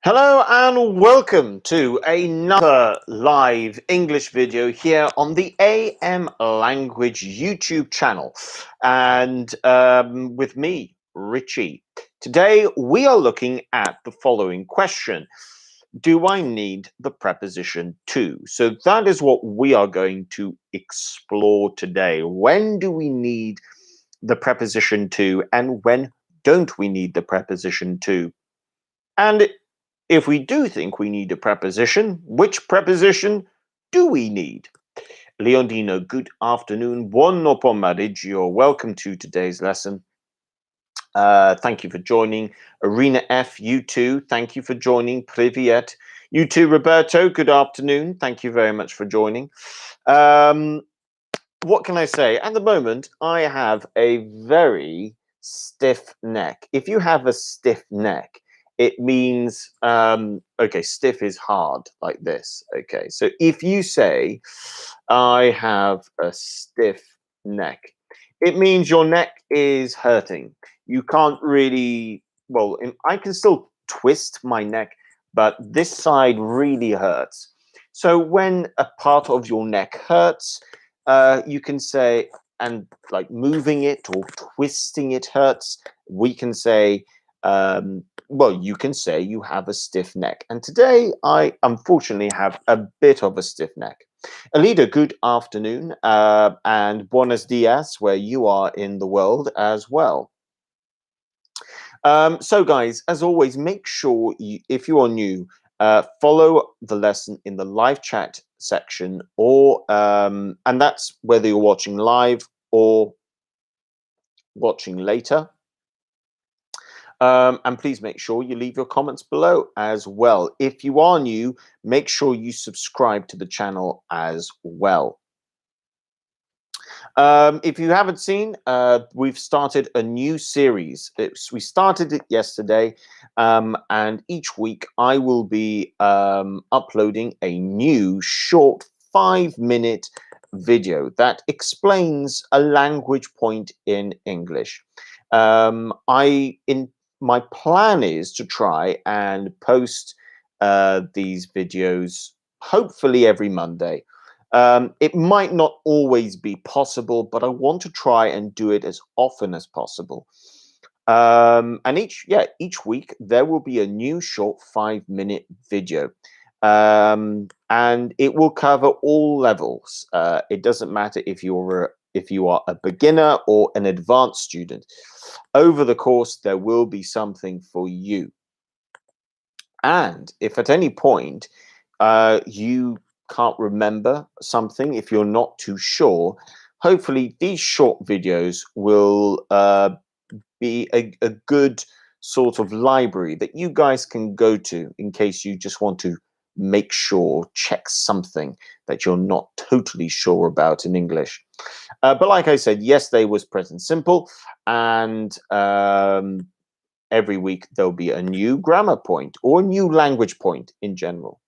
Hello and welcome to another live English video here on the AM Language YouTube channel, and with me, Richie. Today we are looking at the following question. Do I need the preposition to? So that is what we are going to explore today. When do we need the preposition to, and when don't we need the preposition to? And if we do think we need a preposition, which preposition do we need? Leondino, good afternoon. Buon pomeriggio. Welcome to today's lesson. Thank you for joining. Arena F, you too. Thank you for joining. Privyet. You too, Roberto. Good afternoon. Thank you very much for joining. What can I say? At the moment, I have a very stiff neck. If you have a stiff neck, it means, okay, stiff is hard, like this. Okay, so if you say, I have a stiff neck, it means your neck is hurting. You can't really, well, I can still twist my neck, but this side really hurts. So when a part of your neck hurts, you can say, and like moving it or twisting it hurts, we can say, well, you can say you have a stiff neck. And today I unfortunately have a bit of a stiff neck. Alida, good afternoon, and buenos dias, where you are in the world as well. So guys, as always, make sure you, if you are new, follow the lesson in the live chat section, or and that's whether you're watching live or watching later. And please make sure you leave your comments below as well. If you are new, make sure you subscribe to the channel as well. If you haven't seen, we've started a new series. We started it yesterday, and each week I will be uploading a new short 5-minute video that explains a language point in English. My plan is to try and post these videos hopefully every Monday. It might not always be possible, but I want to try and do it as often as possible. And each week there will be a new short 5-minute video, and it will cover all levels. It doesn't matter if you are a beginner or an advanced student. Over the course, there will be something for you. And if at any point you can't remember something, if you're not too sure, hopefully these short videos will be a good sort of library that you guys can go to in case you just want to make sure, check something that you're not totally sure about in English. But like I said, yesterday was present simple, and every week there'll be a new grammar point or a new language point in general.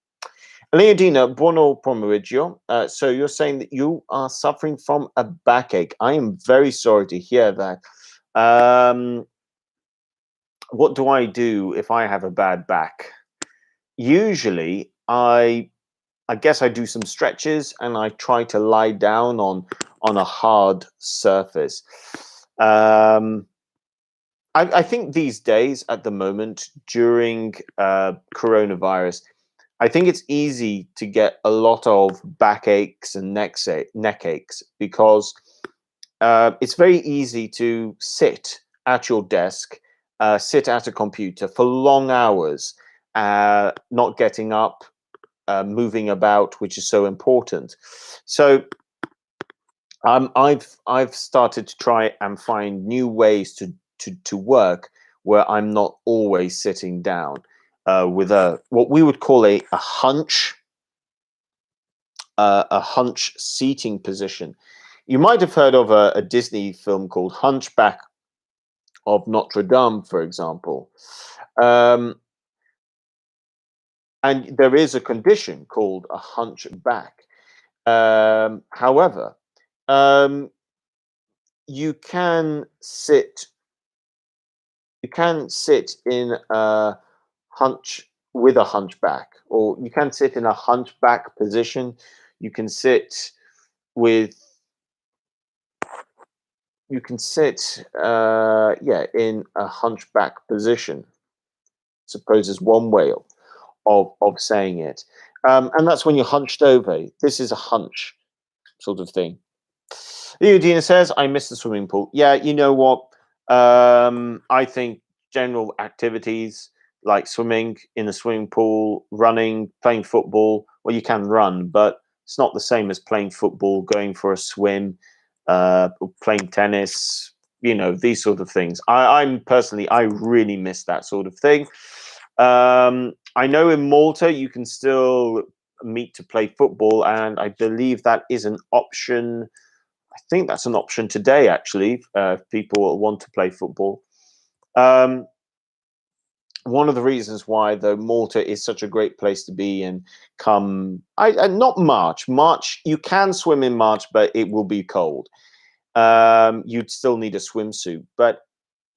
Leondina, buono pomeriggio. So you're saying that you are suffering from a backache. I am very sorry to hear that. What do I do if I have a bad back? Usually, I guess I do some stretches and I try to lie down on a hard surface. I think these days, at the moment, during coronavirus, I think it's easy to get a lot of backaches and neck aches because it's very easy to sit at your desk, sit at a computer for long hours, not getting up, moving about, which is so important. So I've started to try and find new ways to work where I'm not always sitting down. With what we would call a hunch seating position. You might have heard of a Disney film called Hunchback of Notre Dame, for example. And there is a condition called a hunchback. However, you can sit in a hunch with a hunchback, or you can sit in a hunchback position. You can sit with you can sit yeah, in a hunchback position. Suppose is one way of saying it. And that's when you're hunched over. This is a hunch sort of thing. Eudina says, I miss the swimming pool. Yeah, you know what? I think general activities like swimming in a swimming pool, running, playing football, well, you can run, but it's not the same as playing football, going for a swim, playing tennis, these sort of things. I'm personally, I really miss that sort of thing. I know in Malta you can still meet to play football, and I believe that is an option. I think that's an option today, actually, if people want to play football. Um, one of the reasons why, though, Malta is such a great place to be and not March. March, you can swim in March, but it will be cold. You'd still need a swimsuit. But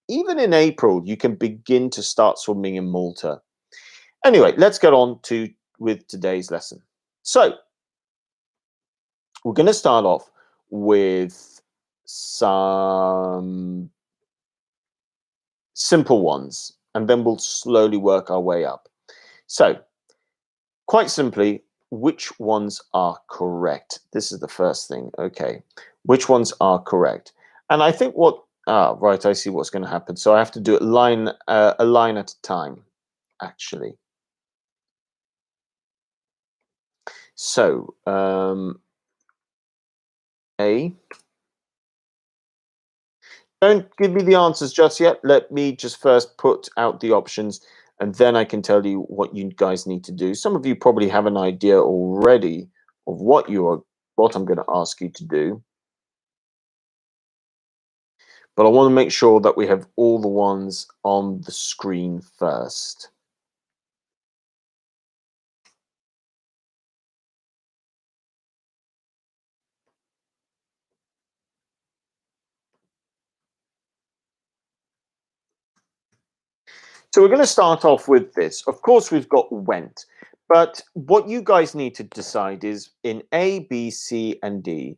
even in April, you can begin to start swimming in Malta. Anyway, let's get on with today's lesson. So we're going to start off with some simple ones, and then we'll slowly work our way up. So, quite simply, which ones are correct? This is the first thing. Okay, which ones are correct? And I think right, I see what's going to happen. So I have to do it a line at a time, actually. So, A. Don't give me the answers just yet. Let me just first put out the options, and then I can tell you what you guys need to do. Some of you probably have an idea already of what I'm going to ask you to do. But I want to make sure that we have all the ones on the screen first. So we're going to start off with this. Of course, we've got went. But what you guys need to decide is in A, B, C, and D,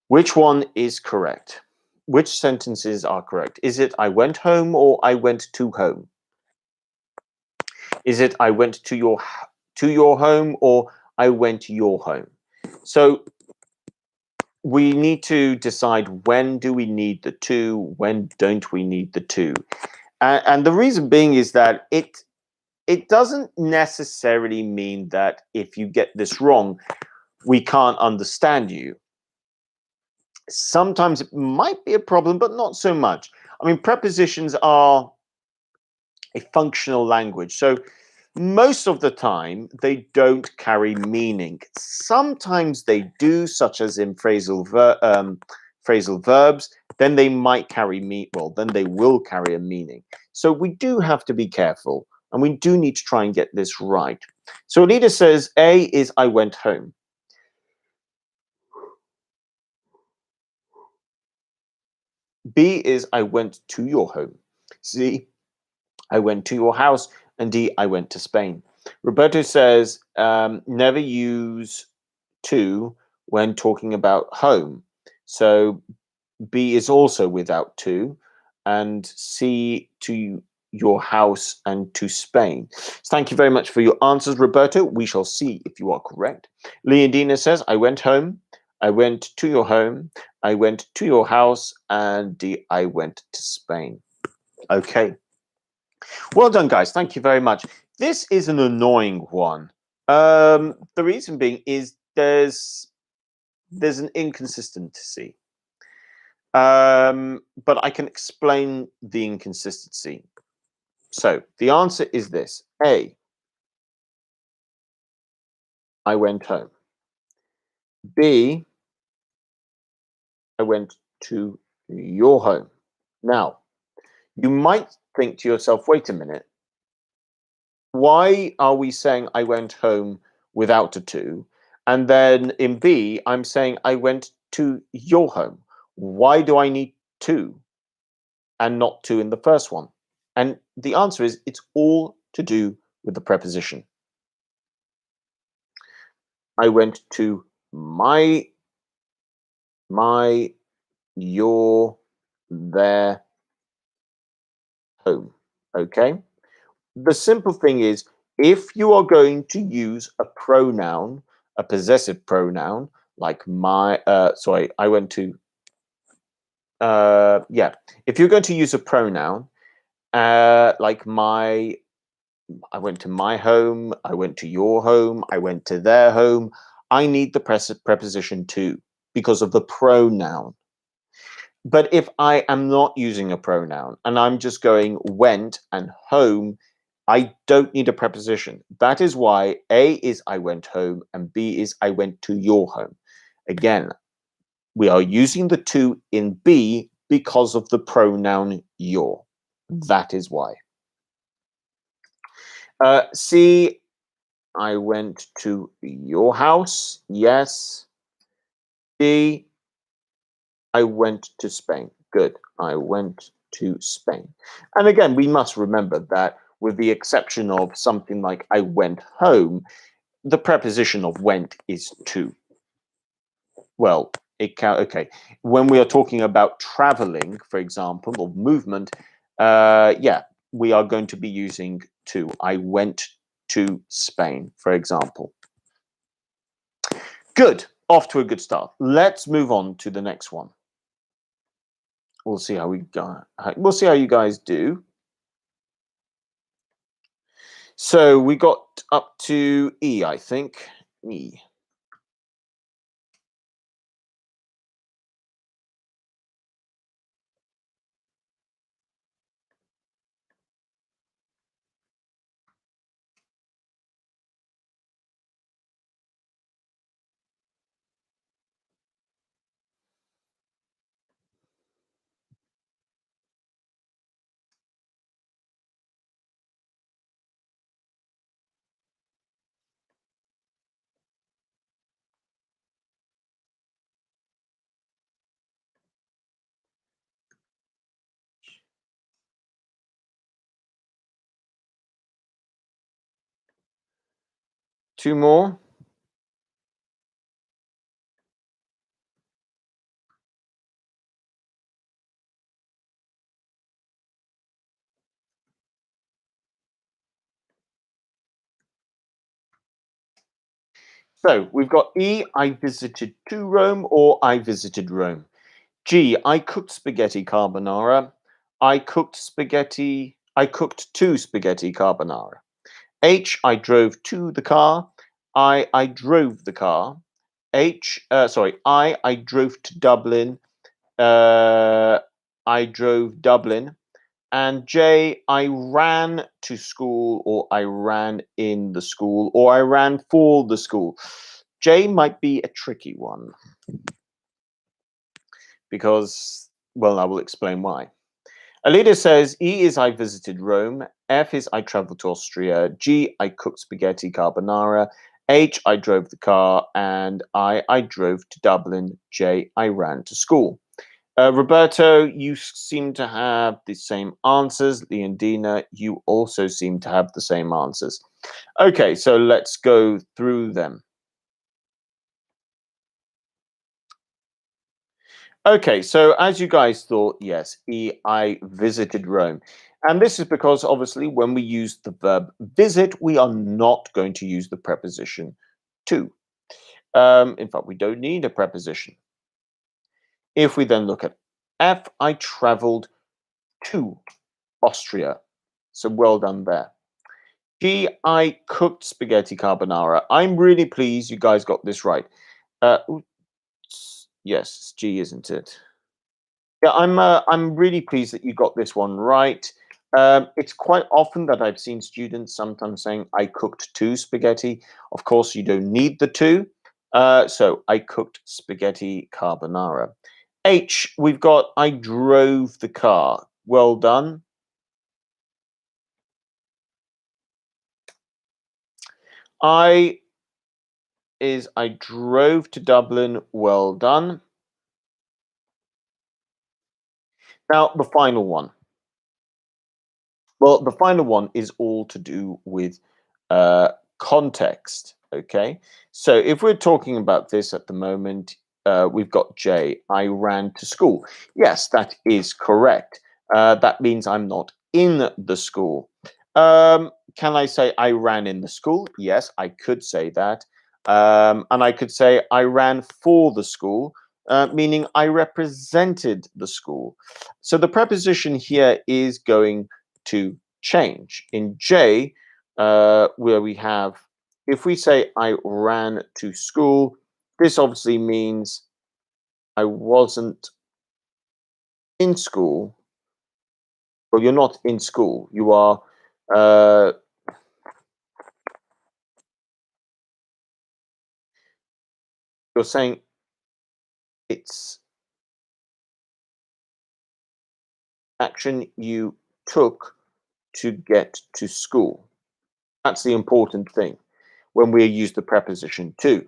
which one is correct? Which sentences are correct? Is it I went home or I went to home? Is it I went to your home or I went your home? So we need to decide, when do we need the to, when don't we need the to? And the reason being is that it doesn't necessarily mean that if you get this wrong, we can't understand you. Sometimes it might be a problem, but not so much. I mean, prepositions are a functional language. So most of the time, they don't carry meaning. Sometimes they do, such as in phrasal verbs. Then they might carry then they will carry a meaning. So we do have to be careful, and we do need to try and get this right. So Anita says A is I went home. B is I went to your home. C, I went to your house. And D, I went to Spain. Roberto says never use to when talking about home. So B is also without to, and C, to your house and to Spain. So thank you very much for your answers, Roberto. We shall see if you are correct. Leondina says, I went home. I went to your home. I went to your house. And D, I went to Spain. Okay. Well done, guys. Thank you very much. This is an annoying one. The reason being is there's an inconsistency. But I can explain the inconsistency. So the answer is this. A, I went home. B, I went to your home. Now, you might think to yourself, wait a minute. Why are we saying I went home without a to? And then in B, I'm saying I went to your home. Why do I need to and not to in the first one? And the answer is it's all to do with the preposition. I went to my, your, their home. Okay? The simple thing is, if you are going to use a pronoun, a possessive pronoun, like my, sorry, I went to, yeah, if you're going to use a pronoun, like my, I went to my home, I went to your home, I went to their home, I need the preposition to because of the pronoun. But if I am not using a pronoun and I'm just going went and home, I don't need a preposition. That is why A is I went home and B is I went to your home. Again, we are using the to in B because of the pronoun your. That is why. C, I went to your house. Yes. D, I went to Spain. Good. I went to Spain. And again, we must remember that with the exception of something like I went home, the preposition of went is to. Well, it can, okay. When we are talking about traveling, for example, or movement, yeah, we are going to be using to. I went to Spain, for example. Good. Off to a good start. Let's move on to the next one. We'll see how we go. We'll see how you guys do. So we got up to E, I think. E. Two more. So we've got E, I visited to Rome, or I visited Rome. G, I cooked spaghetti carbonara. I cooked two spaghetti carbonara. H, I drove to the car. I drove the car. I drove to Dublin. I drove Dublin. And J, I ran to school, or I ran in the school, or I ran for the school. J might be a tricky one because, well, I will explain why. Alida says E is I visited Rome, F is I traveled to Austria, G, I cooked spaghetti carbonara, H, I drove the car, and I drove to Dublin, J, I ran to school. Roberto, you seem to have the same answers. Leondina, you also seem to have the same answers. Okay, so let's go through them. Okay, so as you guys thought, yes, I visited Rome. And this is because obviously when we use the verb visit, we are not going to use the preposition to. In fact, we don't need a preposition. If we then look at F, I traveled to Austria. So well done there. G, I cooked spaghetti carbonara. I'm really pleased you guys got this right. Yes, it's G, isn't it? Yeah, I'm really pleased that you got this one right. It's quite often that I've seen students sometimes saying I cooked two spaghetti. Of course, you don't need the two. So I cooked spaghetti carbonara. H, we've got I drove the car. Well done. I is I drove to Dublin. Well done. Now, the final one. Well, the final one is all to do with uh, context. Okay, so if we're talking about this at the moment, we've got J. I ran to school. Yes, that is correct. That means I'm not in the school. Can I say I ran in the school? Yes, I could say that. And I could say I ran for the school, meaning I represented the school. So the preposition here is going to change. In J, where we have, if we say I ran to school, this obviously means I wasn't in school. Well, you're not in school. You are, uh, you're saying it's action you took to get to school. That's the important thing when we use the preposition to.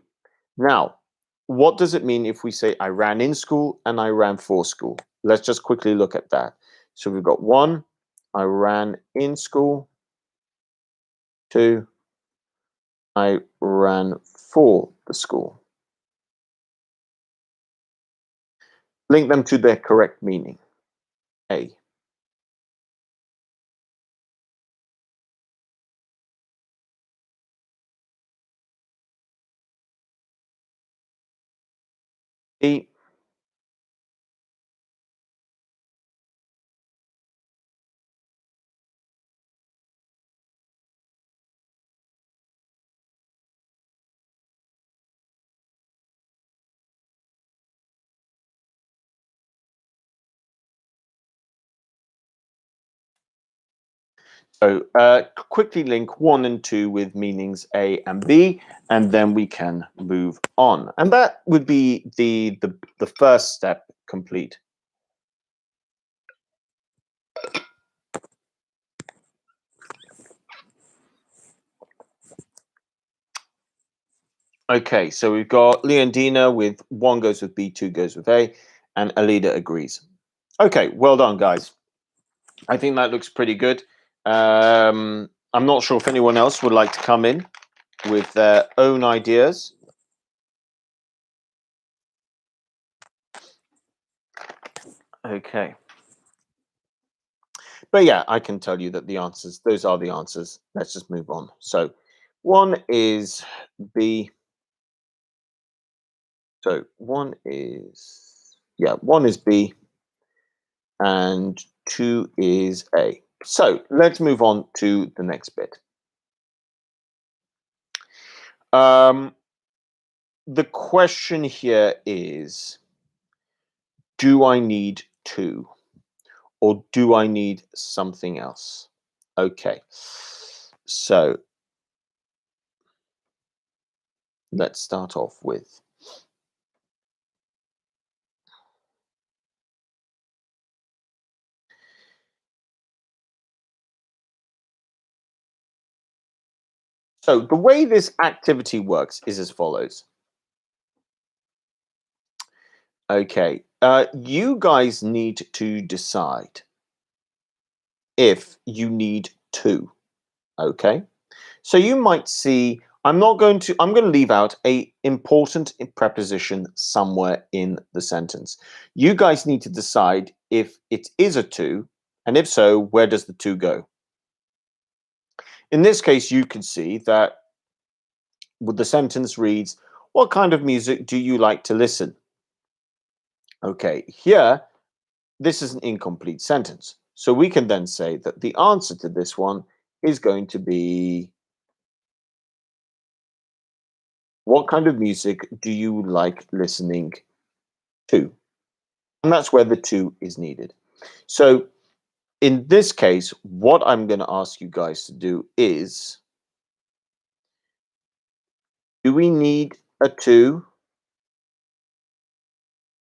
Now, what does it mean if we say I ran in school and I ran for school? Let's just quickly look at that. So we've got one, I ran in school. Two, I ran for the school. Link them to their correct meaning. A. B. So quickly link 1 and 2 with meanings A and B, and then we can move on. And that would be the first step complete. Okay, so we've got Leondina with 1 goes with B, 2 goes with A, and Alida agrees. Okay, well done, guys. I think that looks pretty good. I'm not sure if anyone else would like to come in with their own ideas. Okay. But yeah, I can tell you that the answers, those are the answers. Let's just move on. So 1 is B. So 1 is, yeah, 1 is B and 2 is A. So let's move on to the next bit. Um, the question here is, do I need to, or do I need something else? Okay. So let's start off with, so the way this activity works is as follows. Okay, you guys need to decide if you need to. Okay, so you might see, I'm going to leave out a important preposition somewhere in the sentence. You guys need to decide if it is a to, and if so, where does the to go? In this case, you can see that the sentence reads, what kind of music do you like to listen? Okay, here, this is an incomplete sentence. So we can then say that the answer to this one is going to be, what kind of music do you like listening to? And that's where the to is needed. So in this case, what I'm going to ask you guys to do is, do we need a to?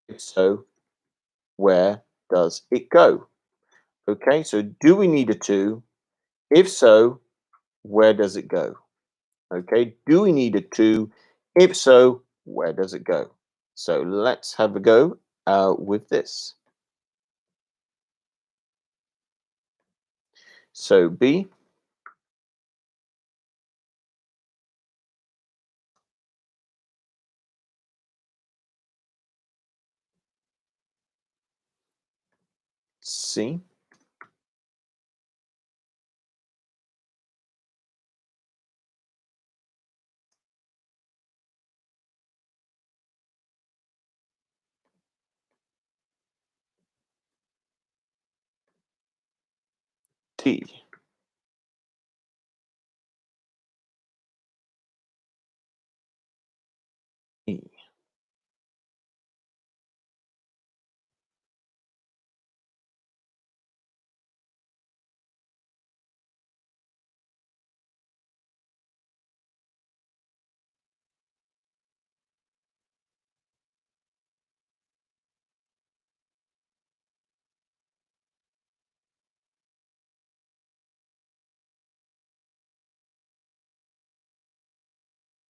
If so, where does it go? Okay, so do we need a to? If so, where does it go? Okay, do we need a to? If so, where does it go? So let's have a go with this. So B, C. D. E.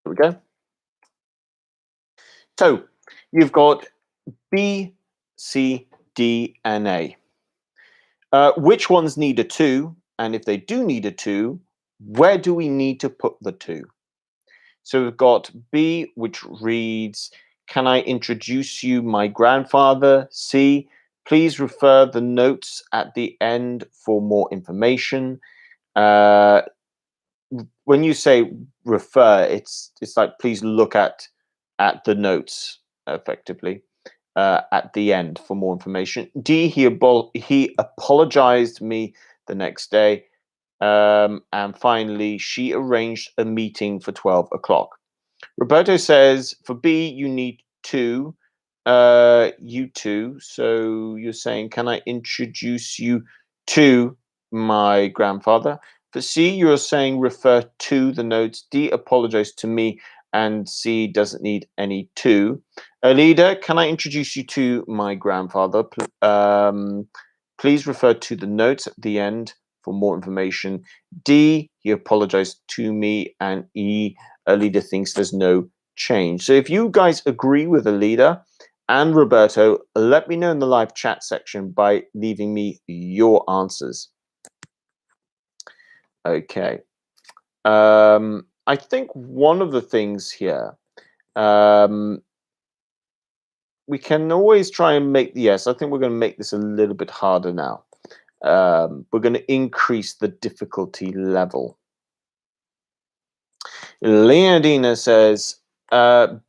Here we go. So you've got B, C, D, and A. Which ones need a 2? And if they do need a 2, where do we need to put the 2? So we've got B, which reads, can I introduce you my grandfather? C, please refer the notes at the end for more information. Uh, when you say refer, it's like please look at the notes effectively at the end for more information. D, he apologized me the next day. And finally, she arranged a meeting for 12 o'clock. Roberto says for B, you need 2. You 2. So you're saying, can I introduce you to my grandfather? For C, you're saying refer to the notes. D, apologize to me. And C doesn't need any 2. Leader, can I introduce you to my grandfather? Please refer to the notes at the end for more information. D, he apologized to me. And E, a leader thinks there's no change. So if you guys agree with a leader and Roberto, let me know in the live chat section by leaving me your answers. Okay. I think one of the things here, we can always try and make the yes. I think we're going to make this a little bit harder now. We're going to increase the difficulty level. Leonardina says,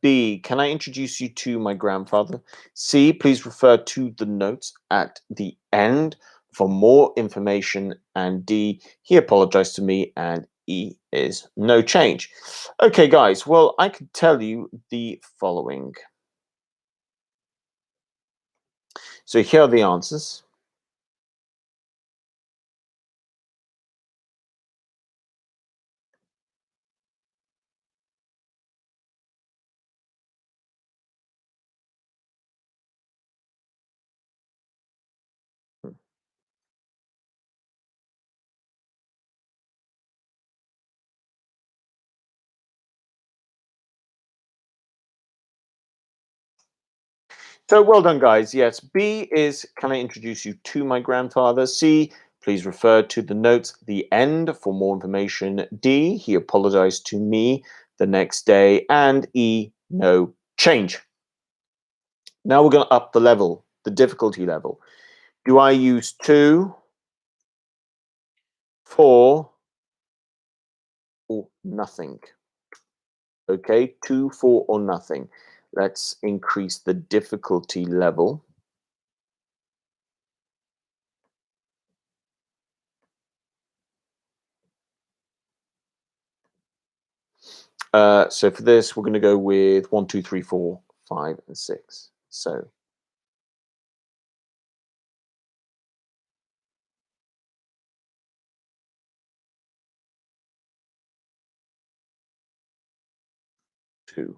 B, can I introduce you to my grandfather? C, please refer to the notes at the end for more information. And D, he apologized to me. And E is no change. Okay, guys, well, I could tell you the following. So here are the answers. So well done, guys. Yes, B is, can I introduce you to my grandfather? C, please refer to the notes at the end for more information. D, he apologized to me the next day. And E, no change. Now we're going to up the level, the difficulty level. Do I use 2, 4, or nothing? Okay, 2, 4, or nothing. Let's increase the difficulty level. So for this, we're going to go with 1, 2, 3, 4, 5, and 6. So 2.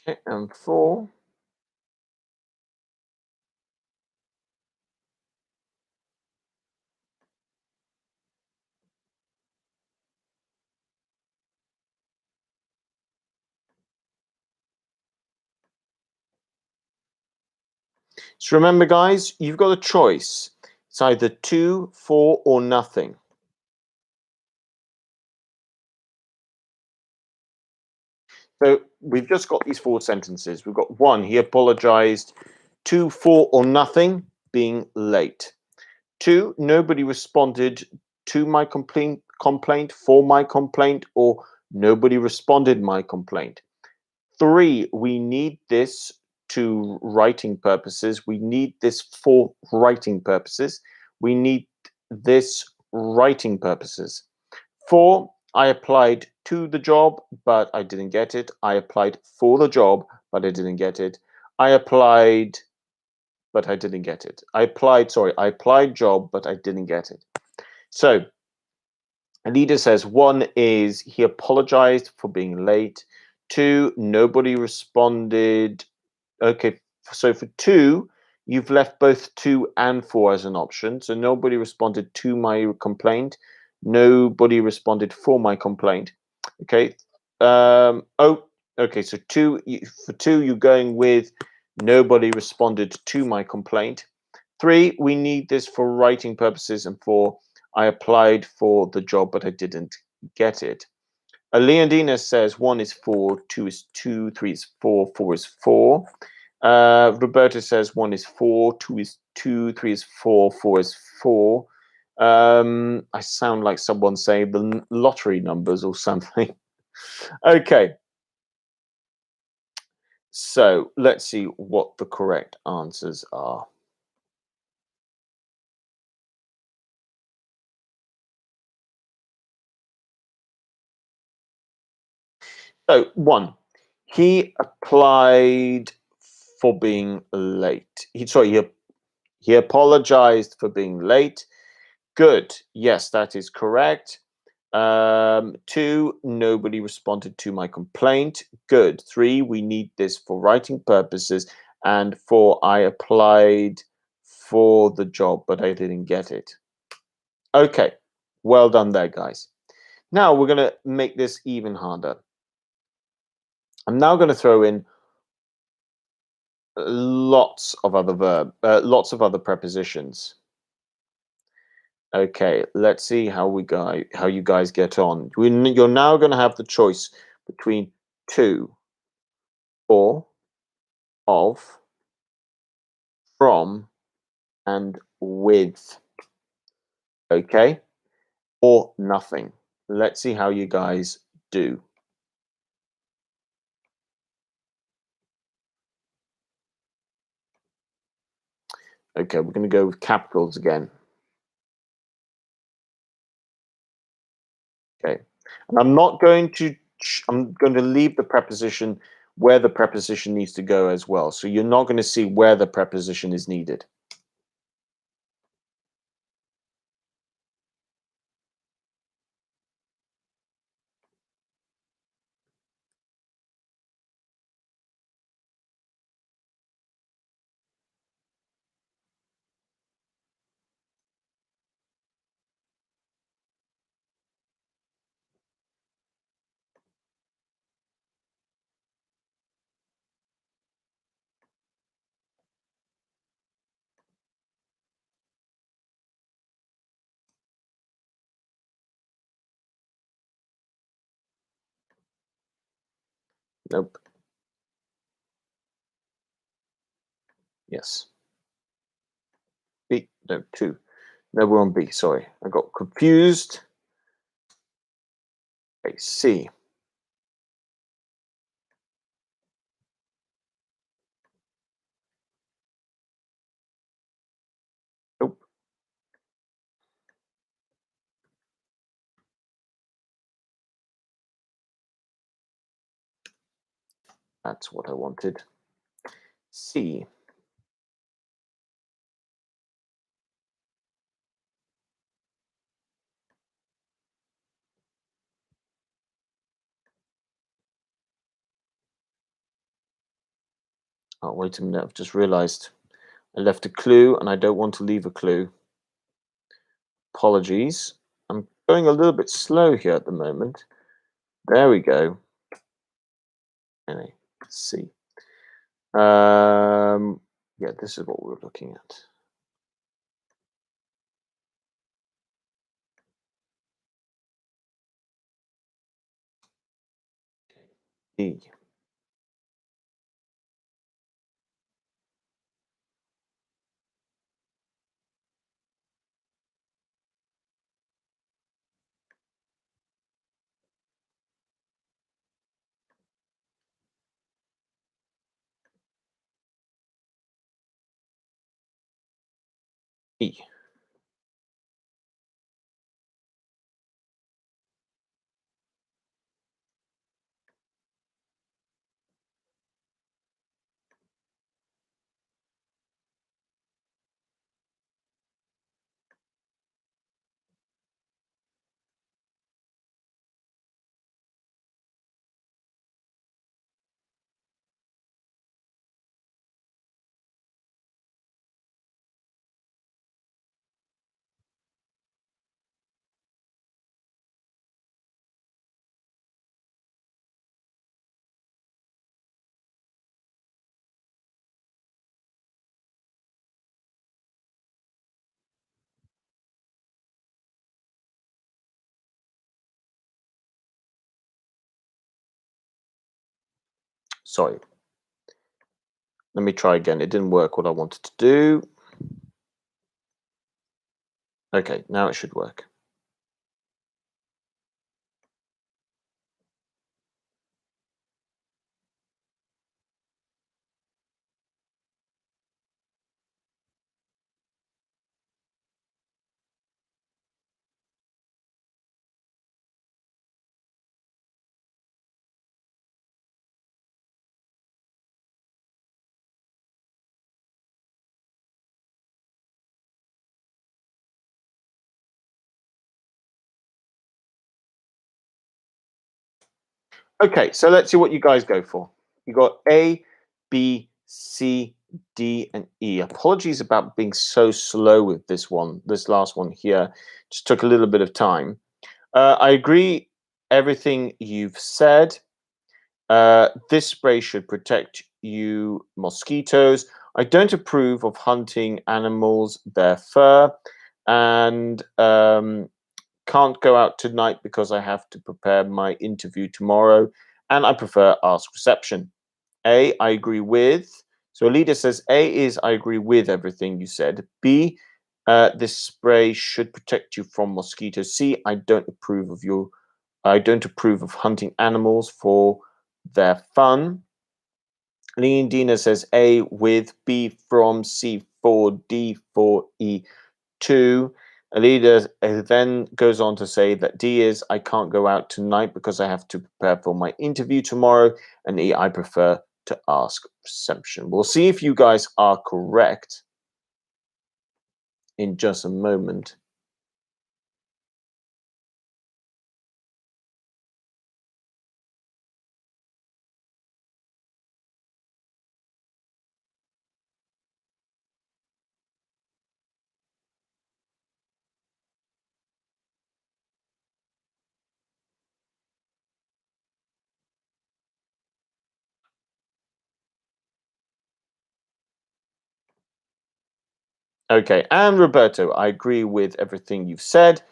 Okay, and 4. So remember, guys, you've got a choice. It's either 2, 4, or nothing. So we've just got these 4 sentences. We've got 1, he apologized. 2, 4, or nothing, being late. 2, nobody responded to my complaint, for my complaint, or nobody responded my complaint. 3, we need this to writing purposes. We need this for writing purposes. We need this writing purposes. 4, I applied to the job, but I didn't get it. I applied for the job, but I didn't get it. I applied, but I didn't get it. I applied job, but I didn't get it. So Alida says 1 is he apologized for being late. 2, nobody responded. Okay, so for 2, you've left both 2 and 4 as an option. So nobody responded to my complaint. Nobody responded for my complaint. Okay. Oh, okay. So for 2, you're going with nobody responded to my complaint. 3, we need this for writing purposes, and 4, I applied for the job, but I didn't get it. Leondina says 1 is 4, 2 is 2, 3 is 4, 4 is 4. Roberta says 1 is 4, 2 is 2, 3 is 4, 4 is 4. I sound like someone saying the lottery numbers or something. Okay, so let's see what the correct answers are. So 1, he applied for being late. He apologized for being late. Good. Yes, that is correct. 2, nobody responded to my complaint. Good. 3, we need this for writing purposes. And 4, I applied for the job, but I didn't get it. Okay. Well done there, guys. Now we're going to make this even harder. I'm now going to throw in lots of other prepositions. Okay, let's see how you guys get on. You're now going to have the choice between to, for, of, from, and with. Okay, or nothing. Let's see how you guys do. Okay, we're going to go with capitals again. Okay, and I'm going to leave the preposition where the preposition needs to go as well. So you're not going to see where the preposition is needed. Nope. Yes. B. No, two. No, we're on B. Sorry, I got confused. Okay, C. Nope. That's what I wanted. C. Oh, wait a minute. I've just realized I left a clue and I don't want to leave a clue. Apologies. I'm going a little bit slow here at the moment. There we go. Anyway, let's see. Yeah, this is what we're looking at. E. E. Sorry. Let me try again. It didn't work what I wanted to do. Okay, now it should work. Okay, so let's see what you guys go for. You got A, B, C, D, and E. Apologies about being so slow with this one. This last one here just took a little bit of time. I agree everything you've said. This spray should protect you mosquitoes. I don't approve of hunting animals, their fur, and can't go out tonight because I have to prepare my interview tomorrow, and I prefer ask reception. A, I agree with. So Alida says A is I agree with everything you said. B, this spray should protect you from mosquitoes. C, I don't approve of you. I don't approve of hunting animals for their fun. Lean Dina says A with, B from, C for, D for, E 2. Alida then goes on to say that D is I can't go out tonight because I have to prepare for my interview tomorrow, and E I prefer to ask reception. We'll see if you guys are correct in just a moment. Okay, and Roberto, I agree with everything you've said.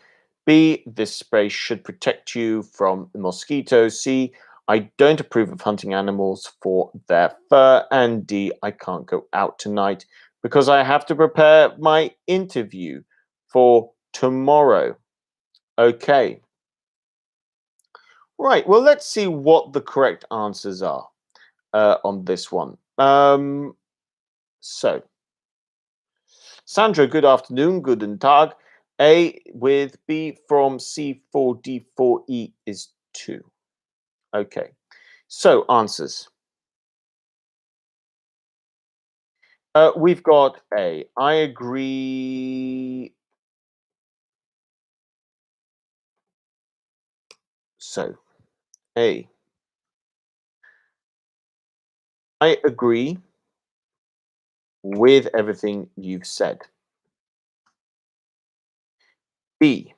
B, this spray should protect you from mosquitoes. C, I don't approve of hunting animals for their fur. And D, I can't go out tonight because I have to prepare my interview for tomorrow. Okay. Right. Well, let's see what the correct answers are on this one. So, Sandra, good afternoon. Guten Tag. A with, B from, C for, D for, E is 2. Okay. So, answers. We've got A. I agree. So, A. I agree with everything you've said. B.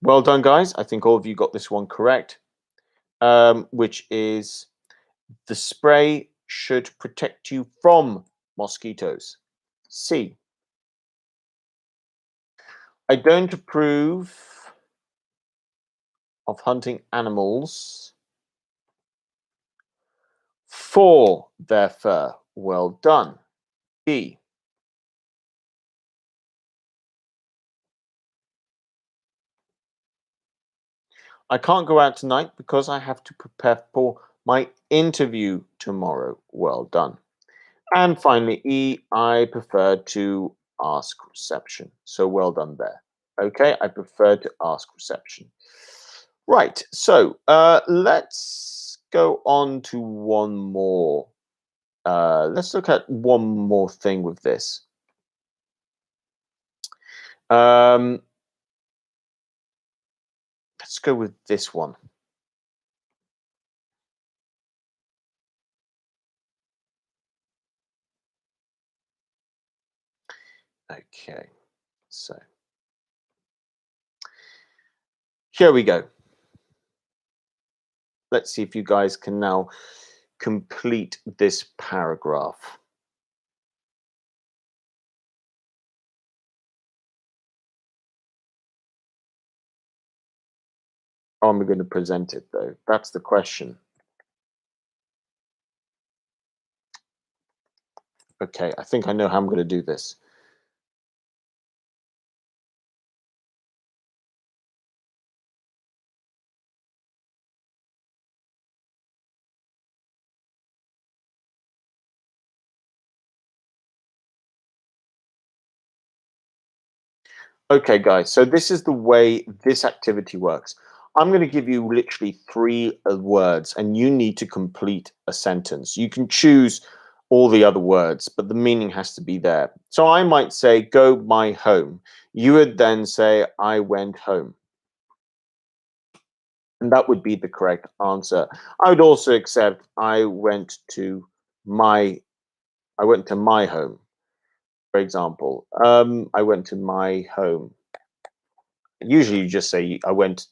Well done, guys. I think all of you got this one correct, which is the spray should protect you from mosquitoes. C. I don't approve of hunting animals for their fur. Well done. D. I can't go out tonight because I have to prepare for my interview tomorrow. Well done. And finally, E, I prefer to ask reception. So well done there. Okay, I prefer to ask reception. Right, so let's go on to one more. Let's look at one more thing with this. Let's go with this one. Okay, so here we go. Let's see if you guys can now complete this paragraph. How am I going to present it, though? That's the question. Okay, I think I know how I'm going to do this. Okay, guys, so this is the way this activity works. I'm going to give you literally three words, and you need to complete a sentence. You can choose all the other words, but the meaning has to be there. So I might say, go my home. You would then say, I went home. And that would be the correct answer. I would also accept, I went to my home, for example. I went to my home. Usually you just say I went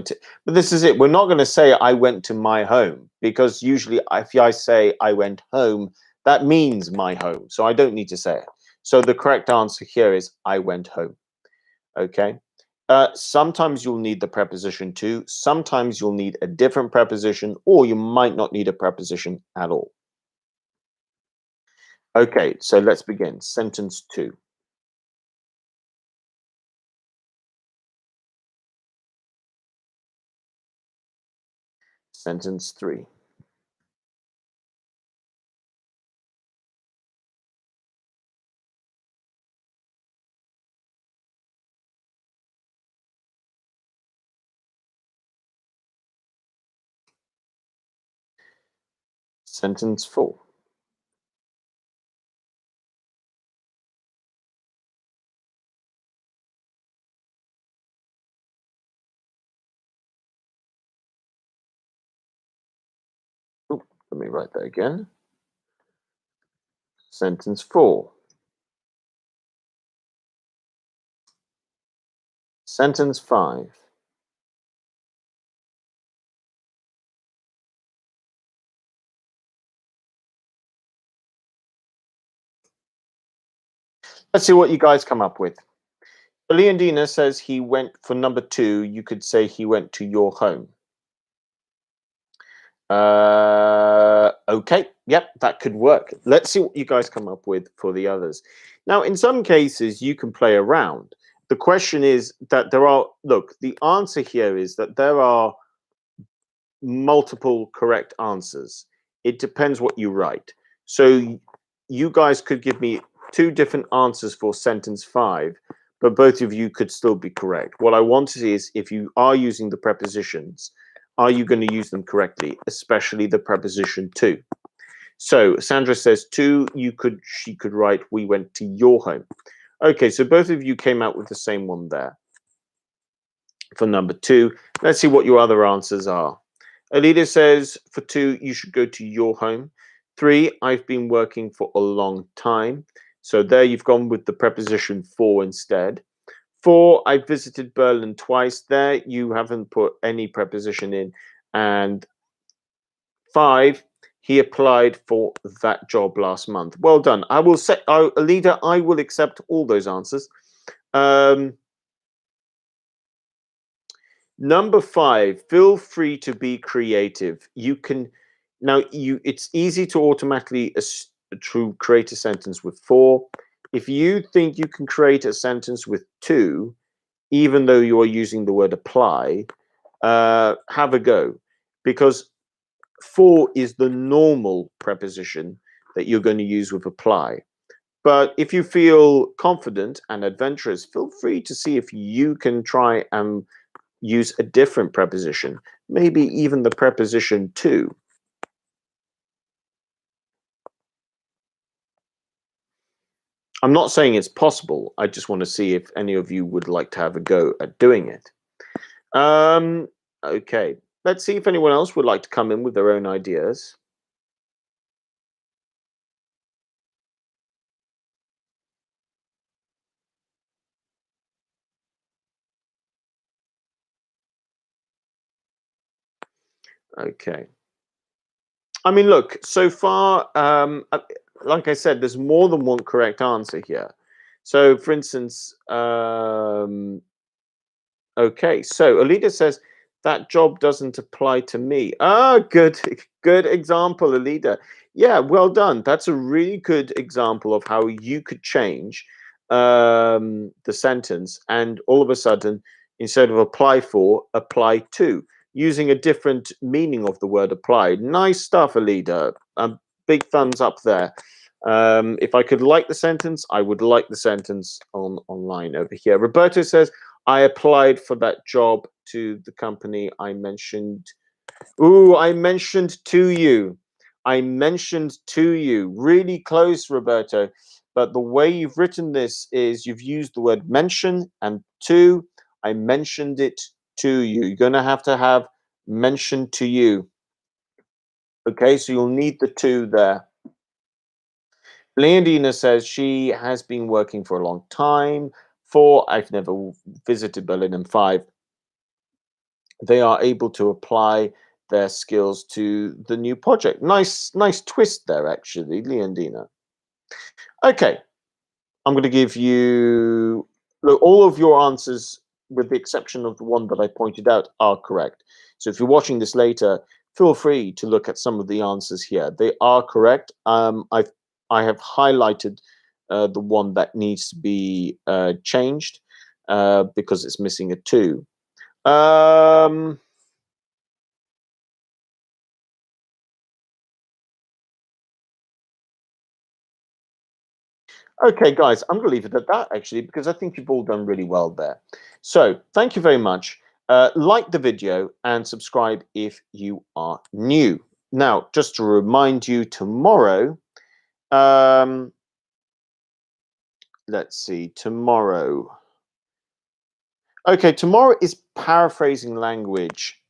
to, but this is it. We're not going to say I went to my home, because usually if I say I went home, that means my home. So I don't need to say it. So the correct answer here is I went home. Okay. Sometimes you'll need the preposition to, sometimes you'll need a different preposition, or you might not need a preposition at all. Okay, so let's begin. Sentence 2. Sentence 3. Sentence 4. Ooh, let me write that again. Sentence 4. Sentence 5. Let's see what you guys come up with. Leondina says he went for number 2. You could say he went to your home. Okay, yep, that could work. Let's see what you guys come up with for the others. Now, in some cases, you can play around. The question is that the answer here is that there are multiple correct answers. It depends what you write. So you guys could give me 2 different answers for sentence 5, but both of you could still be correct. What I want to see is, if you are using the prepositions, are you going to use them correctly, especially the preposition to? So Sandra says to, she could write, we went to your home. Okay, so both of you came out with the same one there for number 2. Let's see what your other answers are. Alida says, for 2, you should go to your home. 3, I've been working for a long time. So there you've gone with the preposition for instead. 4, I visited Berlin twice. There you haven't put any preposition in. And 5, he applied for that job last month. Well done. I will say, Alida, I will accept all those answers. Number 5, feel free to be creative. You can now it's easy to automatically create a sentence with 4. If you think you can create a sentence with 2, even though you are using the word apply, have a go, because 4 is the normal preposition that you're going to use with apply. But if you feel confident and adventurous, feel free to see if you can try and use a different preposition, maybe even the preposition to. I'm not saying it's possible. I just want to see if any of you would like to have a go at doing it. Okay, let's see if anyone else would like to come in with their own ideas. Okay. I mean, look, so far, like I said, there's more than one correct answer here. So, for instance, okay, so Alida says that job doesn't apply to me. Ah, good example, Alida. Yeah, well done. That's a really good example of how you could change the sentence, and all of a sudden, instead of apply for, apply to, using a different meaning of the word apply. Nice stuff, Alida. Big thumbs up there. If I could like the sentence, I would like the sentence online over here. Roberto says, I applied for that job to the company I mentioned. Ooh, I mentioned to you. I mentioned to you. Really close, Roberto. But the way you've written this is you've used the word mention and to. I mentioned it to you. You're going to have mentioned to you. Okay, so you'll need the to there. Leondina says she has been working for a long time. 4, I've never visited Berlin. And 5, they are able to apply their skills to the new project. Nice twist there, actually, Leondina. Okay, I'm going to give you, look, all of your answers, with the exception of the one that I pointed out, are correct. So if you're watching this later, feel free to look at some of the answers here. They are correct. I have highlighted the one that needs to be changed because it's missing a 2. Okay, guys, I'm going to leave it at that, actually, because I think you've all done really well there. So thank you very much. Like the video and subscribe if you are new. Now, just to remind you, tomorrow, let's see, tomorrow. Okay, tomorrow is paraphrasing language.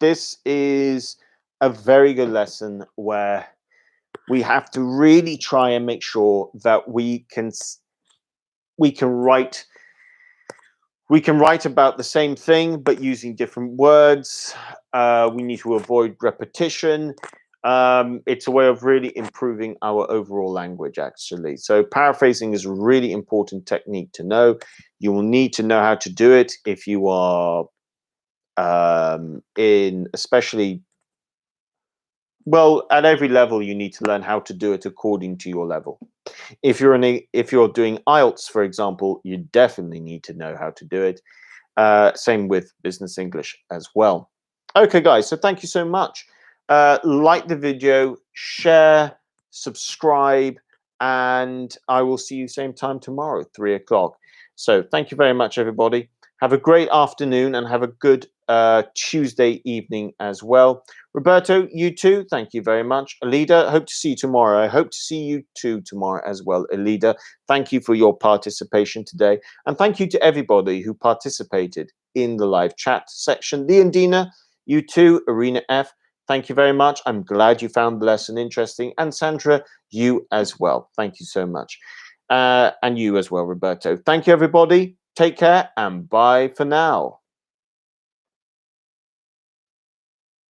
This is a very good lesson where we have to really try and make sure that we can write about the same thing but using different words. We need to avoid repetition. It's a way of really improving our overall language, actually. So paraphrasing is a really important technique to know. You will need to know how to do it if you are especially, well, at every level you need to learn how to do it according to your level. If you're doing IELTS, for example, you definitely need to know how to do it. Same with business English as well. Okay, guys, so thank you so much. Like the video, share, subscribe, and I will see you same time tomorrow, 3 o'clock. So thank you very much, everybody. Have a great afternoon and have a good Tuesday evening as well. Roberto, you too. Thank you very much. Alida, hope to see you tomorrow. I hope to see you too tomorrow as well, Alida. Thank you for your participation today. And thank you to everybody who participated in the live chat section. Leondina, You too, Arena F. Thank you very much. I'm glad you found the lesson interesting. And Sandra, you as well. Thank you so much. And you as well, Roberto. Thank you, everybody. Take care and bye for now.